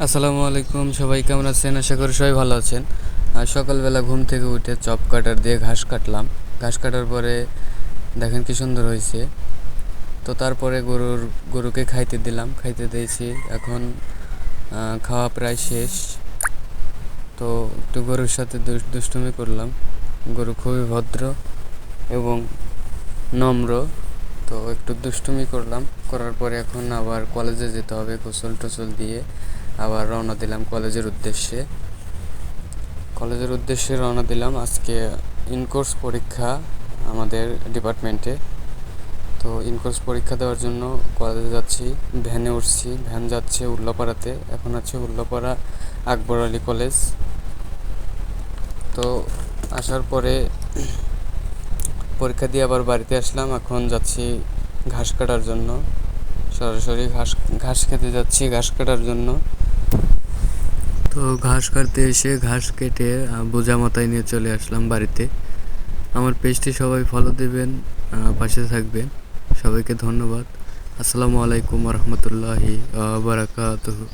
আসসালামু আলাইকুম, সবাই কেমন আছেন? আশা করি সবাই ভালো আছেন। আর সকালবেলা ঘুম থেকে উঠে চপ কাটার দিয়ে ঘাস কাটলাম। ঘাস কাটার পরে দেখেন কি সুন্দর হয়েছে। তো তারপরে গরুকে খাইতে দিলাম, খাইতে দিয়েছি। এখন খাওয়া প্রায় শেষ। তো একটু গরুর সাথে দুষ্টুমি করলাম। গরু খুবই ভদ্র এবং নম্র। তো একটু দুষ্টুমি করলাম, করার পরে এখন আবার কলেজে যেতে হবে। গোসল টোসল দিয়ে আবার রওনা দিলাম কলেজের উদ্দেশ্যে রওনা দিলাম। আজকে ইনকোর্স পরীক্ষা আমাদের ডিপার্টমেন্টে। তো ইনকোর্স পরীক্ষা দেওয়ার জন্য কলেজে যাচ্ছি। ভ্যানে উঠছি, ভ্যান যাচ্ছে উল্লাপাড়াতে। এখন আছে উল্লাপাড়া আকবর আলী কলেজ। তো আসার পরে পরীক্ষা দিয়ে আবার বাড়িতে আসলাম। এখন যাচ্ছি ঘাস কাটার জন্য, সরাসরি ঘাস খেতে যাচ্ছি ঘাস কাটার জন্য। তো ঘাস কাটতে এসে ঘাস কেটে বোঝা মাথায় নিয়ে চলে আসলাম বাড়িতে। আমার পেজটি সবাই ফলো দেবেন, পাশে থাকবেন। সবাইকে ধন্যবাদ। আসসালামু আলাইকুম রহমতুল্লাহি বারাকাতুহু।